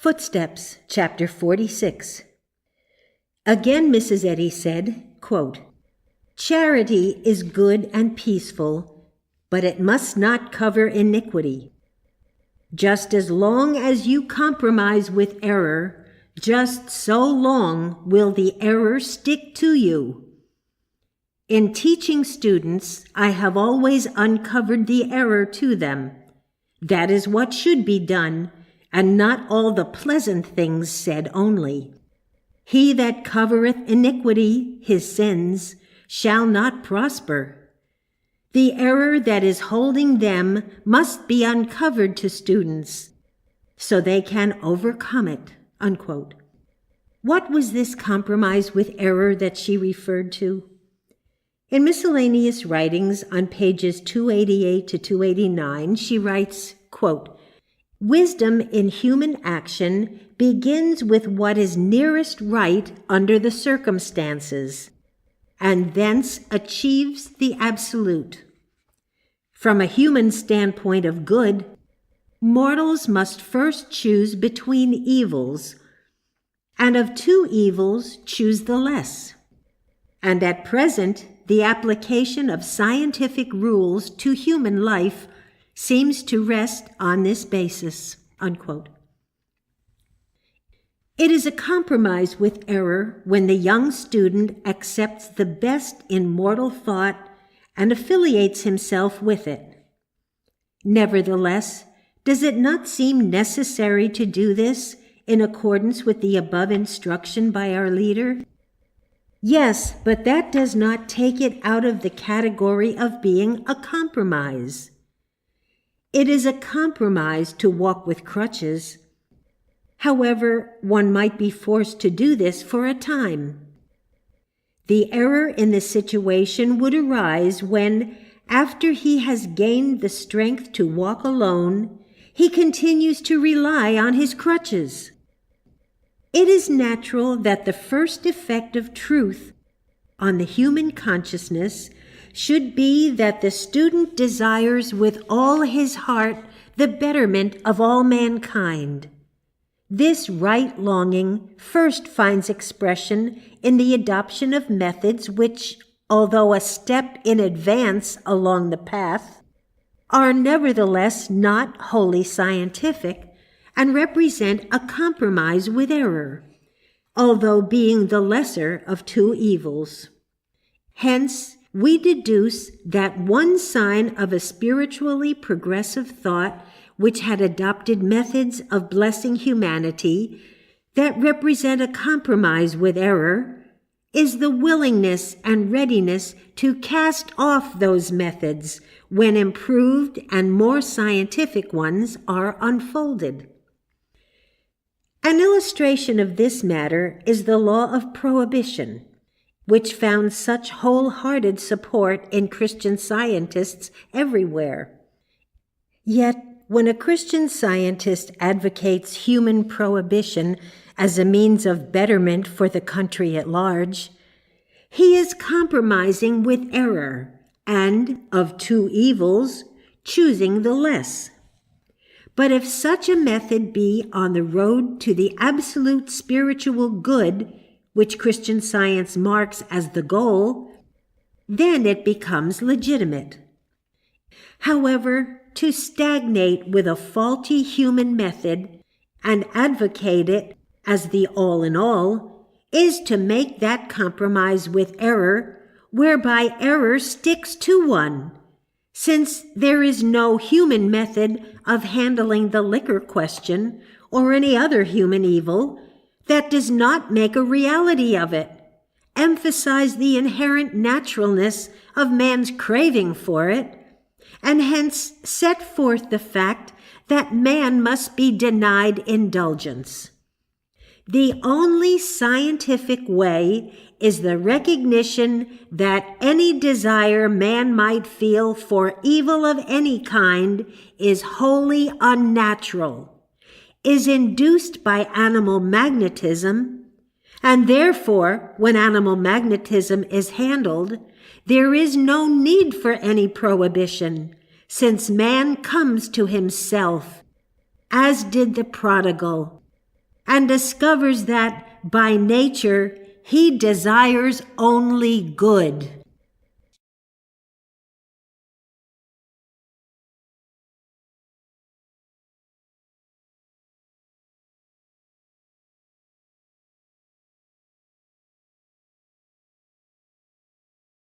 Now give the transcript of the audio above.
Footsteps, Chapter 46. Again Mrs. Eddy said, quote, "Charity is good and peaceful, but it must not cover iniquity. Just as long as you compromise with error, just so long will the error stick to you. In teaching students, I have always uncovered the error to them. That is what should be done, and not all the pleasant things said only. He that covereth iniquity, his sins, shall not prosper. The error that is holding them must be uncovered to students, so they can overcome it." Unquote. What was this compromise with error that she referred to? In miscellaneous writings on pages 288 to 289, she writes, quote, "Wisdom in human action begins with what is nearest right under the circumstances, and thence achieves the absolute. From a human standpoint of good, mortals must first choose between evils, and of two evils choose the less. And at present, the application of scientific rules to human life seems to rest on this basis." Unquote. It is a compromise with error when the young student accepts the best in mortal thought and affiliates himself with it. Nevertheless, does it not seem necessary to do this in accordance with the above instruction by our leader? Yes, but that does not take it out of the category of being a compromise. It is a compromise to walk with crutches. However, one might be forced to do this for a time. The error in the situation would arise when, after he has gained the strength to walk alone, he continues to rely on his crutches. It is natural that the first effect of truth on the human consciousness should be that the student desires with all his heart the betterment of all mankind. This right longing first finds expression in the adoption of methods which, although a step in advance along the path, are nevertheless not wholly scientific and represent a compromise with error, although being the lesser of two evils. Hence, we deduce that one sign of a spiritually progressive thought which had adopted methods of blessing humanity that represent a compromise with error is the willingness and readiness to cast off those methods when improved and more scientific ones are unfolded. An illustration of this matter is the law of prohibition, which found such wholehearted support in Christian scientists everywhere. Yet, when a Christian scientist advocates human prohibition as a means of betterment for the country at large, he is compromising with error and, of two evils, choosing the less. But if such a method be on the road to the absolute spiritual good, which Christian Science marks as the goal, then it becomes legitimate. However, to stagnate with a faulty human method and advocate it as the all-in-all is to make that compromise with error whereby error sticks to one, since there is no human method of handling the liquor question or any other human evil that does not make a reality of it, emphasize the inherent naturalness of man's craving for it, and hence set forth the fact that man must be denied indulgence. The only scientific way is the recognition that any desire man might feel for evil of any kind is wholly unnatural, is induced by animal magnetism, and therefore, when animal magnetism is handled, there is no need for any prohibition, since man comes to himself, as did the prodigal, and discovers that, by nature, he desires only good.